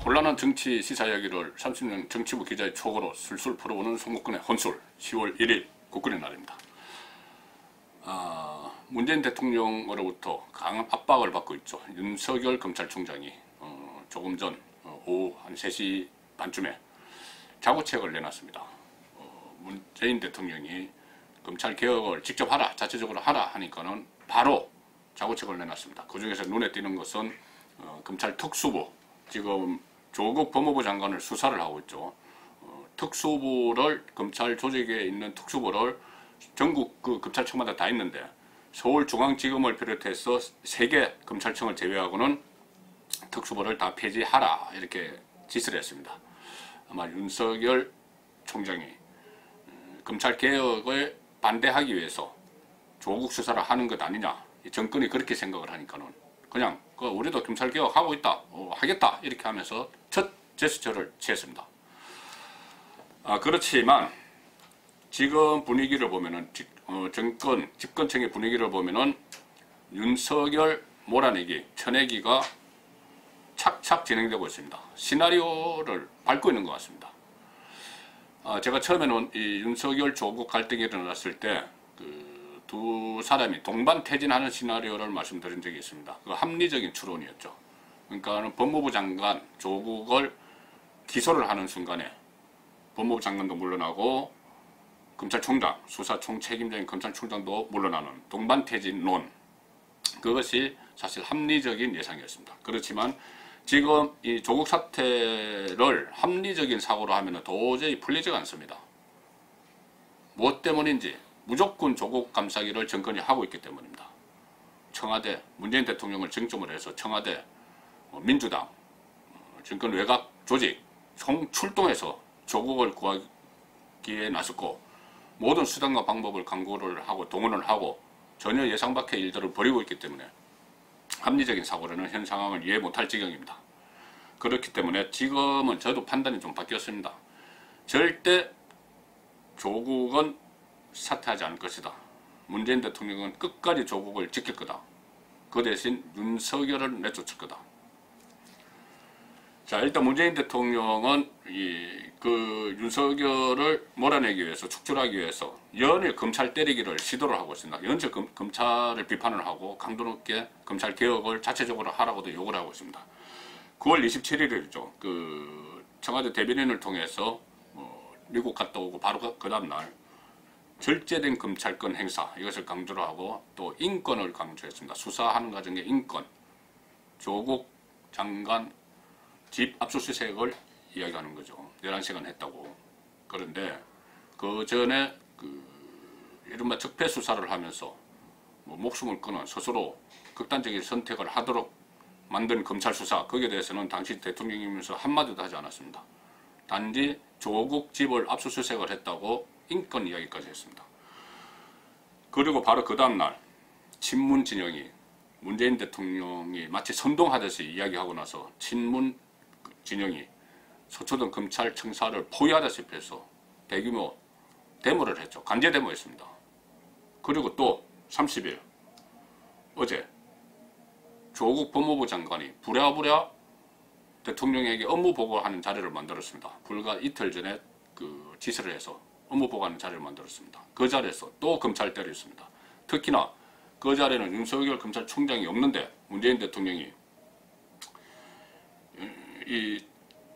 혼란한 정치 시사 이야기를 30년 정치부 기자의 촉으로 술술 풀어보는 송국근의 혼술 10월 1일 국군의 날입니다. 문재인 대통령으로부터 강한 압박을 받고 있죠. 윤석열 검찰총장이 조금 전 오후 한 3시 반쯤에 자구책을 내놨습니다. 문재인 대통령이 검찰개혁을 직접 하라, 자체적으로 하라 하니까는 바로 자구책을 내놨습니다. 그 중에서 눈에 띄는 것은 검찰 특수부, 지금 조국 법무부 장관을 수사를 하고 있죠. 특수부를, 검찰 조직에 있는 특수부를 전국 그 검찰청마다 다 있는데 서울중앙지검을 비롯해서 3개 검찰청을 제외하고는 특수부를 다 폐지하라 이렇게 지시를 했습니다. 아마 윤석열 총장이 검찰개혁을 반대하기 위해서 조국 수사를 하는 것 아니냐, 정권이 그렇게 생각을 하니까는 그냥 우리도 검찰개혁 하고 있다, 하겠다 이렇게 하면서 첫 제스처를 취했습니다. 그렇지만 지금 분위기를 보면은 집권층의 분위기를 보면은 윤석열 몰아내기, 쳐내기가 착착 진행되고 있습니다. 시나리오를 밟고 있는 것 같습니다. 제가 처음에는 이 윤석열 조국 갈등이 일어났을 때 두 사람이 동반 퇴진하는 시나리오를 말씀드린 적이 있습니다. 그 합리적인 추론이었죠. 그러니까 법무부 장관 조국을 기소를 하는 순간에 법무부 장관도 물러나고 검찰총장, 수사총 책임자인 검찰총장도 물러나는 동반 퇴진론, 그것이 사실 합리적인 예상이었습니다. 그렇지만 지금 이 조국 사태를 합리적인 사고로 하면 도저히 풀리지가 않습니다. 무엇 때문인지 무조건 조국 감싸기를 정권이 하고 있기 때문입니다. 청와대, 문재인 대통령을 정점으로 해서 청와대, 민주당, 정권 외곽 조직 총출동해서 조국을 구하기에 나섰고 모든 수단과 방법을 강구를 하고 동원을 하고 전혀 예상 밖의 일들을 벌이고 있기 때문에 합리적인 사고로는 현 상황을 이해 못할 지경입니다. 그렇기 때문에 지금은 저도 판단이 좀 바뀌었습니다. 절대 조국은 사퇴하지 않을 것이다. 문재인 대통령은 끝까지 조국을 지킬 거다. 그 대신 윤석열을 내쫓을 거다. 자, 일단 문재인 대통령은 그 윤석열을 몰아내기 위해서, 축출하기 위해서 연일 검찰 때리기를 시도를 하고 있습니다. 연일 검찰을 비판을 하고 강도 높게 검찰 개혁을 자체적으로 하라고도 요구를 하고 있습니다. 9월 27일이죠. 그 청와대 대변인을 통해서 미국 갔다 오고 바로 그 다음날 절제된 검찰권 행사, 이것을 강조를 하고 또 인권을 강조했습니다. 수사하는 과정의 인권, 조국 장관 집 압수수색을 이야기하는 거죠. 11시간 했다고. 그런데 그 전에 이른바 적폐 수사를 하면서 목숨을 끊은, 스스로 극단적인 선택을 하도록 만든 검찰 수사, 거기에 대해서는 당시 대통령이면서 한마디도 하지 않았습니다. 단지 조국 집을 압수수색을 했다고 인권 이야기까지 했습니다. 그리고 바로 그 다음날 친문 진영이, 문재인 대통령이 마치 선동하듯이 이야기하고 나서 친문 진영이 서초동 검찰 청사를 포위하다시피 해서 대규모 데모를 했죠. 간제 데모했습니다. 그리고 또 30일 어제 조국 법무부 장관이 부랴부랴 대통령에게 업무 보고하는 자리를 만들었습니다. 불과 이틀 전에 그 지시를 해서 업무 보고하는 자리를 만들었습니다. 그 자리에서 또 검찰 때렸습니다. 특히나 그 자리에는 윤석열 검찰총장이 없는데 문재인 대통령이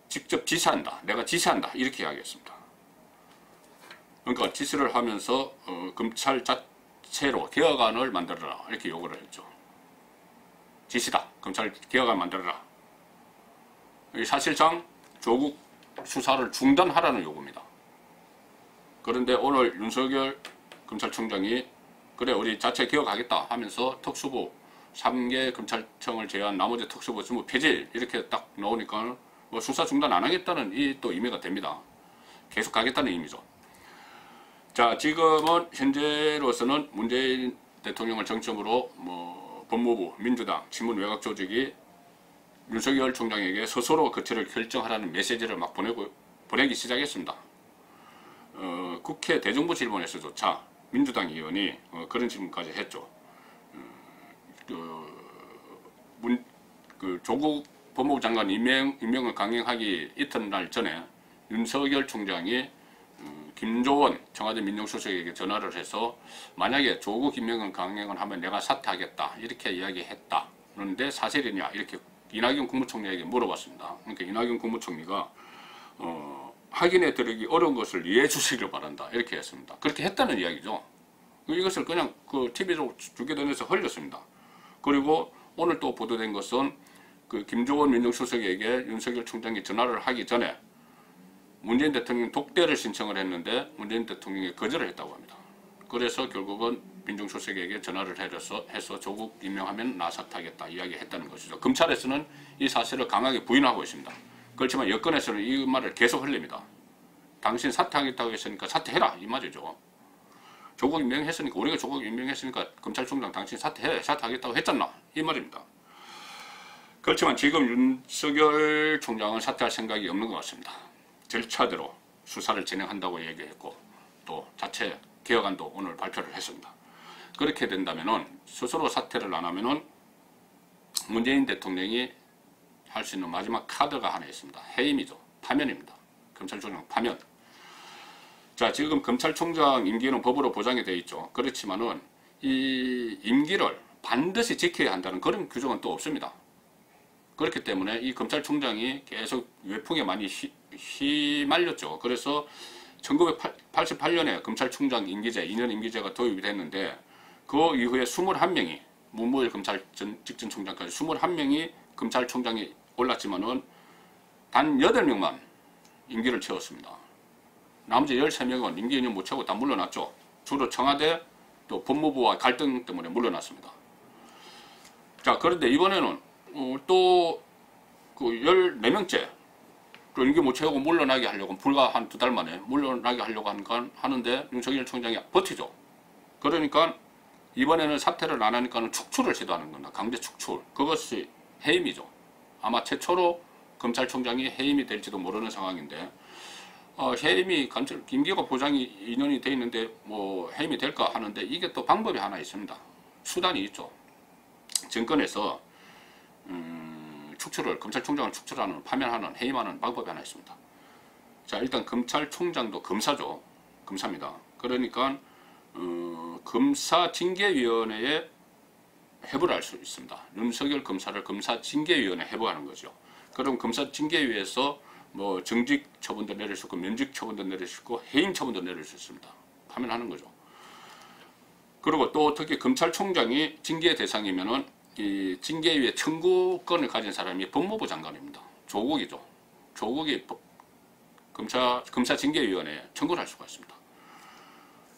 직접 지시한다, 내가 지시한다 이렇게 이야기했습니다. 그러니까 지시를 하면서 검찰 자체로 개혁안을 만들어라 이렇게 요구를 했죠. 지시다, 검찰 개혁안 만들어라. 사실상 조국 수사를 중단하라는 요구입니다. 그런데 오늘 윤석열 검찰총장이 그래 우리 자체 개혁하겠다 하면서 특수부 3개 검찰청을 제외한 나머지 특수부 전부 폐지 이렇게 딱 나오니까 수사 중단 안 하겠다는 또 의미가 됩니다. 계속 가겠다는 의미죠. 자, 지금은 현재로서는 문재인 대통령을 정점으로 법무부, 민주당, 친문 외곽 조직이 윤석열 총장에게 스스로 거취를 결정하라는 메시지를 막 보내기 시작했습니다. 국회 대정부 질문에서조차 민주당 의원이 그런 질문까지 했죠. 조국 법무부 장관 임명을 강행하기 이튿날 전에 윤석열 총장이 김조원 청와대 민정수석에게 전화를 해서 만약에 조국 임명을 강행을 하면 내가 사퇴하겠다 이렇게 이야기했다. 그런데 사실이냐 이렇게 이낙연 국무총리에게 물어봤습니다. 그러니까 이낙연 국무총리가 확인해 드리기 어려운 것을 이해해 주시길 바란다 이렇게 했습니다. 그렇게 했다는 이야기죠. 이것을 그냥 그 TV로 주계단에서 흘렸습니다. 그리고 오늘 또 보도된 것은 그 김조원 민정수석에게 윤석열 총장이 전화를 하기 전에 문재인 대통령 독대를 신청을 했는데 문재인 대통령이 거절을 했다고 합니다. 그래서 결국은 민정수석에게 전화를 해서 조국 임명하면 나 사퇴하겠다 이야기했다는 것이죠. 검찰에서는 이 사실을 강하게 부인하고 있습니다. 그렇지만 여권에서는 이 말을 계속 흘립니다. 당신 사퇴하겠다고 했으니까 사퇴해라 이 말이죠. 조국 임명했으니까 우리가 조국 임명했으니까 검찰총장 당신 사퇴하겠다고 했잖아 이 말입니다. 그렇지만 지금 윤석열 총장은 사퇴할 생각이 없는 것 같습니다. 절차대로 수사를 진행한다고 얘기했고 또 자체 개혁안도 오늘 발표를 했습니다. 그렇게 된다면은 스스로 사퇴를 안 하면은 문재인 대통령이 할 수 있는 마지막 카드가 하나 있습니다. 해임이죠. 파면입니다. 검찰총장 파면. 자, 지금 검찰총장 임기는 법으로 보장이 되어 있죠. 그렇지만은 이 임기를 반드시 지켜야 한다는 그런 규정은 또 없습니다. 그렇기 때문에 이 검찰총장이 계속 외풍에 많이 휘말렸죠. 그래서 1988년에 검찰총장 임기제, 2년 임기제가 도입이 됐는데 그 이후에 21명이 문무일 검찰 직전 총장까지 21명이 검찰총장이 올랐지만은 단 8명만 임기를 채웠습니다. 나머지 13명은 임기 2년 못 채우고 다 물러났죠. 주로 청와대 또 법무부와 갈등 때문에 물러났습니다. 자, 그런데 이번에는 또 그 14명째 또 임기 못 채우고 물러나게 하려고 불과 한 2달 만에 물러나게 하려고 하는데 윤석열 총장이 버티죠. 그러니까 이번에는 사퇴를 안 하니까는 축출을 시도하는 겁니다. 강제 축출. 그것이 해임이죠. 아마 최초로 검찰총장이 해임이 될지도 모르는 상황인데 해임이 임기가 보장이 2년이 돼 있는데 뭐 해임이 될까 하는데 이게 또 방법이 하나 있습니다. 수단이 있죠. 정권에서 축출을 검찰총장을 축출하는 파면하는 해임하는 방법이 하나 있습니다. 자, 일단 검찰총장도 검사죠. 검사입니다. 그러니까 검사징계위원회에 회부를 할 수 있습니다. 윤석열 검사를 검사징계위원회에 회부하는 거죠. 그럼 검사징계위에서 뭐 정직 처분도 내릴 수 있고 면직 처분도 내릴 수 있고 해임 처분도 내릴 수 있습니다. 파면하는 거죠. 그리고 또 특히 검찰총장이 징계 대상이면은 이 징계위에 청구권을 가진 사람이 법무부 장관입니다. 조국이죠. 조국이 검사징계위원회에 청구를 할 수가 있습니다.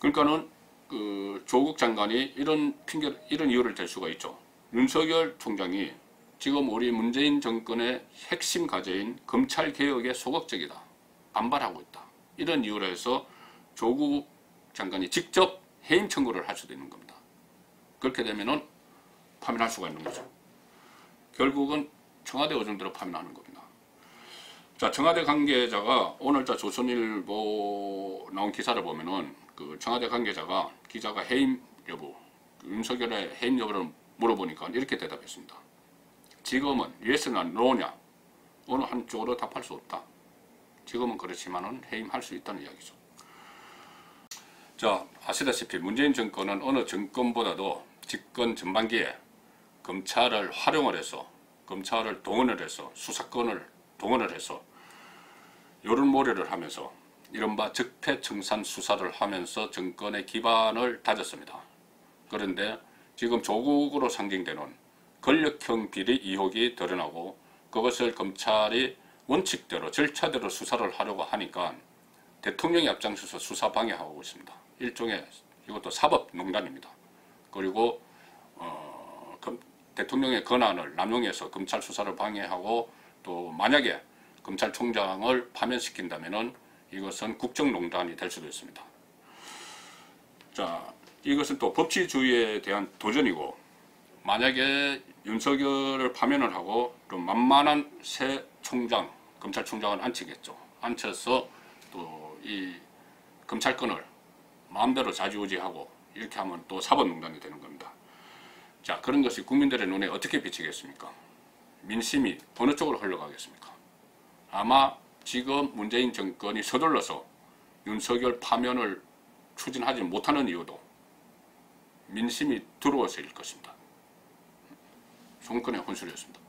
그러니까는 그 조국 장관이 이런 이유를 댈 수가 있죠. 윤석열 총장이 지금 우리 문재인 정권의 핵심 과제인 검찰개혁에 소극적이다. 반발하고 있다. 이런 이유로 해서 조국 장관이 직접 해임 청구를 할 수도 있는 겁니다. 그렇게 되면은 파면할 수가 있는 거죠. 결국은 청와대 의중대로 파면하는 겁니다. 자, 청와대 관계자가 오늘 조선일보 나온 기사를 보면은 그 청와대 관계자가 기자가 해임 여부, 윤석열의 해임 여부를 물어보니까 이렇게 대답했습니다. 지금은 yes나 no냐 어느 한쪽으로 답할 수 없다. 지금은 그렇지만은 해임할 수 있다는 이야기죠. 자, 아시다시피 문재인 정권은 어느 정권보다도 집권 전반기에 검찰을 활용을 해서 검찰을 동원을 해서 수사권을 동원을 해서 요런모래를 하면서 이른바 적폐청산 수사를 하면서 정권의 기반을 다졌습니다. 그런데 지금 조국으로 상징되는 권력형 비리 의혹이 드러나고 그것을 검찰이 원칙대로 절차대로 수사를 하려고 하니까 대통령이 앞장서서 수사 방해하고 있습니다. 일종의 이것도 사법농단입니다. 그리고 대통령의 권한을 남용해서 검찰 수사를 방해하고 또 만약에 검찰총장을 파면시킨다면은 이것은 국정농단이 될 수도 있습니다. 자, 이것은 또 법치주의에 대한 도전이고 만약에 윤석열을 파면을 하고 좀 만만한 새 총장, 검찰총장을 앉히겠죠. 앉혀서 또 이 검찰권을 마음대로 좌지우지하고 이렇게 하면 또 사법농단이 되는 겁니다. 자, 그런 것이 국민들의 눈에 어떻게 비치겠습니까? 민심이 어느 쪽으로 흘러가겠습니까? 아마 지금 문재인 정권이 서둘러서 윤석열 파면을 추진하지 못하는 이유도 민심이 두려워서일 것입니다. 송건의 혼술이었습니다.